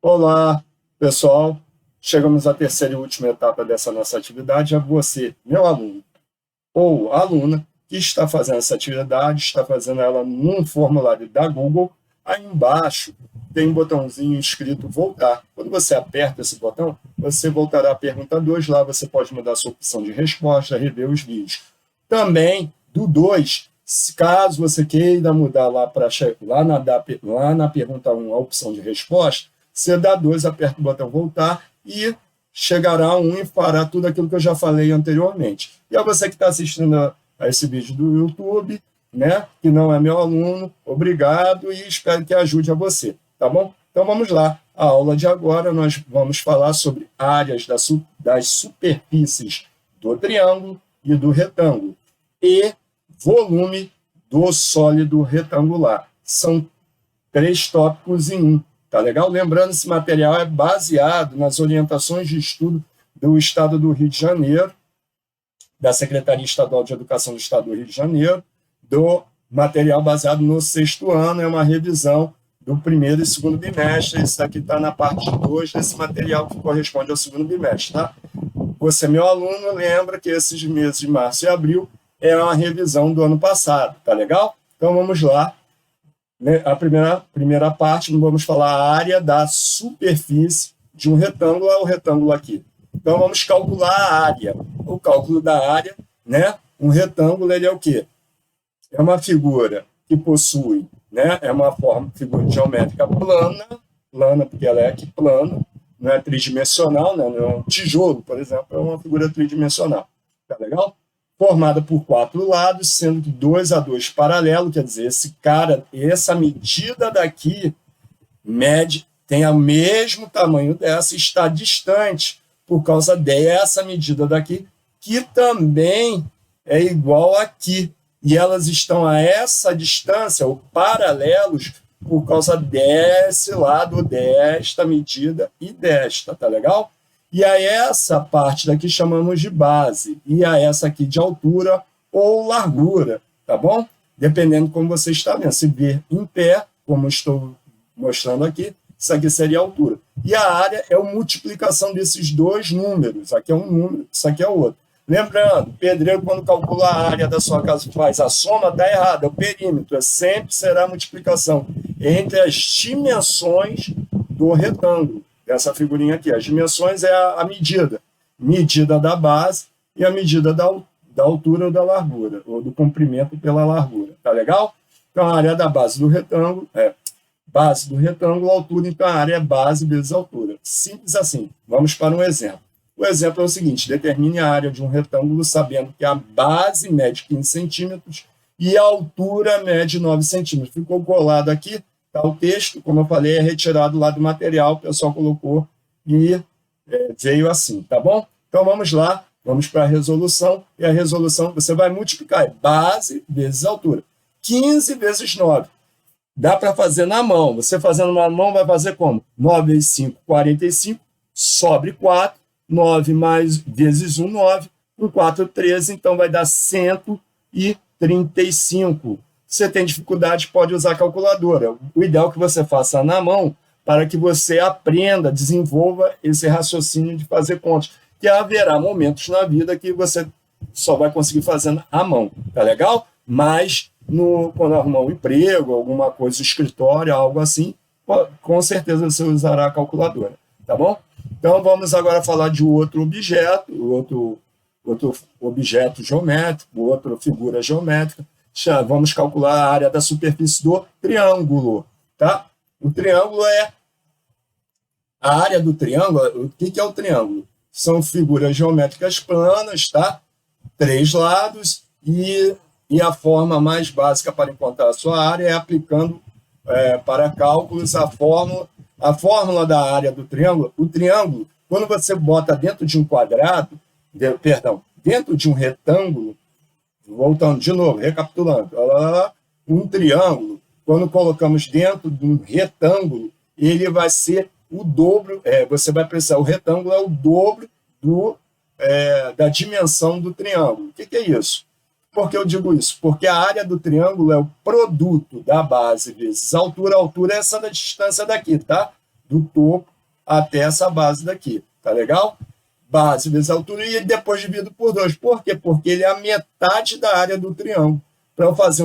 Olá, pessoal. Chegamos à terceira e última etapa dessa nossa atividade. É você, meu aluno ou aluna, que está fazendo essa atividade, está fazendo ela num formulário da Google. Aí embaixo tem um botãozinho escrito voltar. Quando você aperta esse botão, você voltará à pergunta 2. Lá você pode mudar a sua opção de resposta, rever os vídeos. Também, do 2, caso você queira mudar lá na pergunta 1 a opção de resposta, você dá 2, aperta o botão voltar e chegará a 1 e fará tudo aquilo que eu já falei anteriormente. E a você que está assistindo a esse vídeo do YouTube, né, que não é meu aluno, obrigado e espero que ajude a você, tá bom? Então vamos lá. A aula de agora nós vamos falar sobre áreas das superfícies do triângulo e do retângulo e volume do sólido retangular. São 3 tópicos em um. Tá legal? Lembrando, esse material é baseado nas orientações de estudo do Estado do Rio de Janeiro, da Secretaria Estadual de Educação do Estado do Rio de Janeiro, do material baseado no 6º ano, é uma revisão do primeiro e segundo bimestre. Isso aqui está na parte 2 desse material que corresponde ao segundo bimestre, tá? Você, meu aluno, lembra que esses meses de março e abril é uma revisão do ano passado, tá legal? Então vamos lá. A primeira parte, vamos falar a área da superfície de um retângulo, é o retângulo aqui. Então, vamos calcular a área. O cálculo da área, né? Um retângulo, ele é o quê? É uma figura que possui, né? É uma figura geométrica plana, porque ela é aqui plana, não é tridimensional, né? Não é um tijolo, por exemplo, é uma figura tridimensional. Tá legal? Formada por 4 lados, sendo que 2 a 2 paralelo, quer dizer, essa medida daqui tem o mesmo tamanho dessa, está distante por causa dessa medida daqui, que também é igual aqui. E elas estão a essa distância, ou paralelos, por causa desse lado, desta medida e desta, tá legal? E a essa parte daqui chamamos de base, e a essa aqui de altura ou largura, tá bom? Dependendo de como você está vendo. Se ver em pé, como estou mostrando aqui, isso aqui seria a altura. E a área é a multiplicação desses dois números. Aqui é um número, isso aqui é outro. Lembrando, pedreiro, quando calcula a área da sua casa, faz a soma, está errado, é o perímetro, sempre será a multiplicação entre as dimensões do retângulo. Essa figurinha aqui, as dimensões é a medida da base e a medida da altura ou da largura, ou do comprimento pela largura, tá legal? Então, a área da base do retângulo altura, então a área é base vezes altura. Simples assim. Vamos para um exemplo. O exemplo é o seguinte: determine a área de um retângulo sabendo que a base mede 15 centímetros e a altura mede 9 centímetros. Ficou colado aqui, tá o texto, como eu falei, é retirado lá do material, o pessoal colocou e veio assim, tá bom? Então vamos lá, vamos para a resolução, e a resolução você vai multiplicar base vezes altura. 15 vezes 9. Dá para fazer na mão. Você fazendo na mão vai fazer como? 9 vezes 5, 45, sobre 4, 9 vezes 1, 9, com 4, 13, então vai dar 135. Você tem dificuldade, pode usar a calculadora. O ideal é que você faça na mão para que você aprenda, desenvolva esse raciocínio de fazer contas. Que haverá momentos na vida que você só vai conseguir fazendo à mão, tá legal? Mas quando arrumar um emprego, alguma coisa, escritório, algo assim, com certeza você usará a calculadora, tá bom? Então vamos agora falar de outro objeto, outro objeto geométrico, outra figura geométrica. Vamos calcular a área da superfície do triângulo, tá? O triângulo é a área do triângulo. O que é o triângulo? São figuras geométricas planas, tá? 3 lados e a forma mais básica para encontrar a sua área é aplicando para cálculos a fórmula da área do triângulo. O triângulo, quando você bota dentro de um quadrado, dentro de um retângulo, voltando de novo, recapitulando, um triângulo, quando colocamos dentro de um retângulo, ele vai ser o dobro, você vai precisar, o retângulo é o dobro da dimensão do triângulo. O que é isso? Por que eu digo isso? Porque a área do triângulo é o produto da base vezes a altura. A altura é essa da distância daqui, tá? do topo até essa base daqui, tá legal? Base vezes altura e depois dividido por 2. Por quê? Porque ele é a metade da área do triângulo. Para eu fazer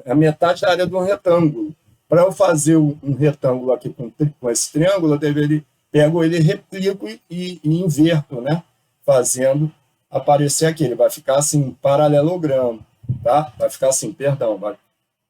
a metade da área do retângulo. Para eu fazer um retângulo aqui com esse triângulo, eu pego ele, replico e inverto, né? Fazendo aparecer aqui. Ele vai ficar assim, um paralelogramo, tá? Vai ficar assim, perdão, vai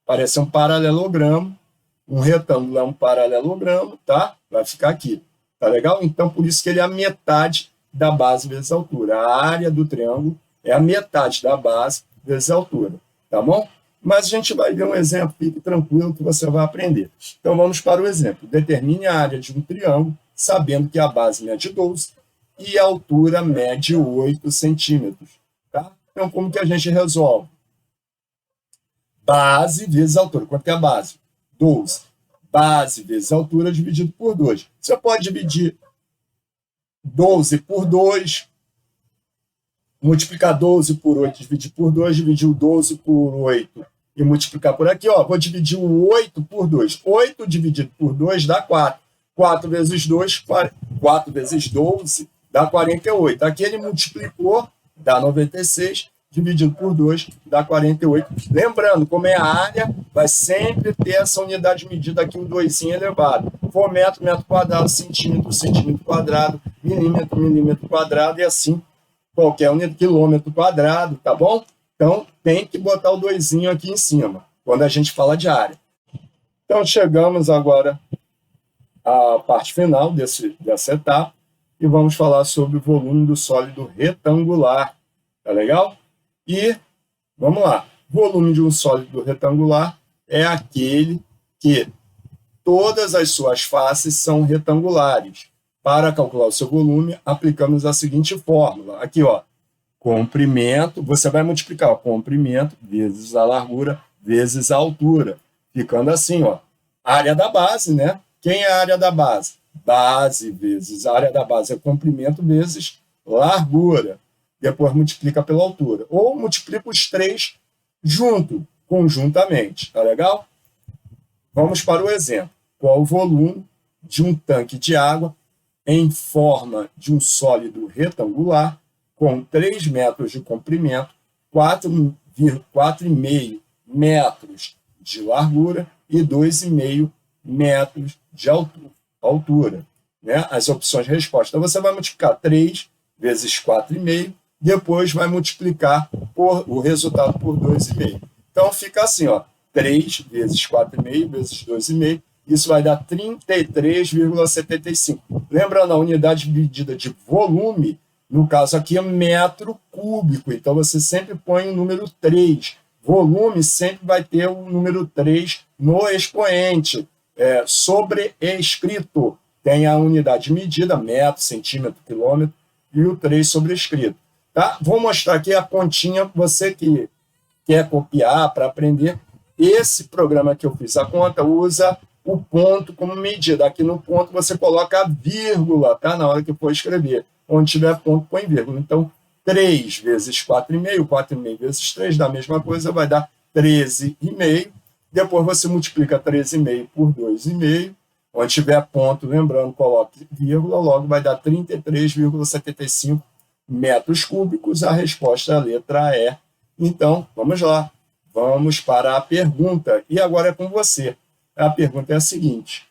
parecer um paralelogramo. Um retângulo é um paralelogramo, tá? Vai ficar aqui, tá legal? Então, por isso que ele é a metade da base vezes a altura. A área do triângulo é a metade da base vezes a altura, tá bom? Mas a gente vai ver um exemplo, fique tranquilo que você vai aprender. Então, vamos para o exemplo. Determine a área de um triângulo, sabendo que a base mede 12 e a altura mede 8 centímetros, tá? Então, como que a gente resolve? Base vezes altura. Quanto que é a base? 12. Base vezes altura dividido por 2. Você pode dividir 12 por 2, multiplicar 12 por 8, dividir por 2, dividir o 12 por 8 e multiplicar por aqui. Ó, vou dividir o 8 por 2. 8 dividido por 2 dá 4. 4 vezes 2, 4 vezes 12 dá 48. Aqui ele multiplicou, dá 96. Dividido por 2 dá 48. Lembrando, como é a área, vai sempre ter essa unidade de medida aqui, o 2 elevado. For metro, metro quadrado, centímetro, centímetro quadrado, milímetro, milímetro quadrado, e assim, qualquer unidade, quilômetro quadrado, tá bom? Então, tem que botar o 2 aqui em cima, quando a gente fala de área. Então, chegamos agora à parte final dessa etapa, e vamos falar sobre o volume do sólido retangular, tá legal? E, vamos lá, volume de um sólido retangular é aquele que todas as suas faces são retangulares. Para calcular o seu volume, aplicamos a seguinte fórmula. Aqui, ó, comprimento, você vai multiplicar o comprimento vezes a largura vezes a altura. Ficando assim, ó, área da base, né? Quem é a área da base? Base vezes a área da base é comprimento vezes largura. Depois multiplica pela altura. Ou multiplica os três conjuntamente. Tá legal? Vamos para o exemplo. Qual o volume de um tanque de água em forma de um sólido retangular com 3 metros de comprimento, 4,5 metros de largura e 2,5 metros de altura? Né? As opções de resposta. Então, você vai multiplicar 3 vezes 4,5, depois vai multiplicar o resultado por 2,5. Então, fica assim, ó, 3 vezes 4,5 vezes 2,5, isso vai dar 33,75. Lembrando, a unidade de medida de volume, no caso aqui é metro cúbico, então você sempre põe o número 3. Volume sempre vai ter o número 3 no expoente, sobrescrito. Tem a unidade de medida, metro, centímetro, quilômetro, e o 3 sobrescrito. Tá? Vou mostrar aqui a continha, você que quer copiar para aprender. Esse programa que eu fiz a conta usa o ponto como medida. Aqui no ponto você coloca a vírgula, tá? Na hora que for escrever. Onde tiver ponto, põe vírgula. Então, 3 vezes 4,5, 4,5 vezes 3 dá a mesma coisa, vai dar 13,5. Depois você multiplica 13,5 por 2,5. Onde tiver ponto, lembrando, coloque vírgula, logo vai dar 33,75 metros cúbicos. A resposta é a letra E. Então, vamos lá. Vamos para a pergunta. E agora é com você. A pergunta é a seguinte.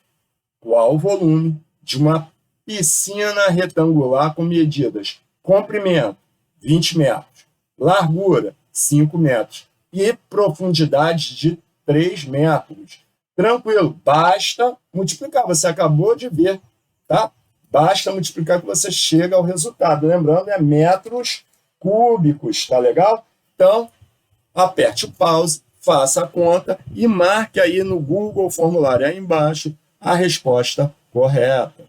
Qual o volume de uma piscina retangular com medidas comprimento, 20 metros, largura, 5 metros e profundidade de 3 metros? Tranquilo, basta multiplicar. Você acabou de ver, tá? Basta multiplicar que você chega ao resultado. Lembrando, é metros cúbicos, tá legal? Então, aperte o pause, faça a conta e marque aí no Google formulário aí embaixo a resposta correta.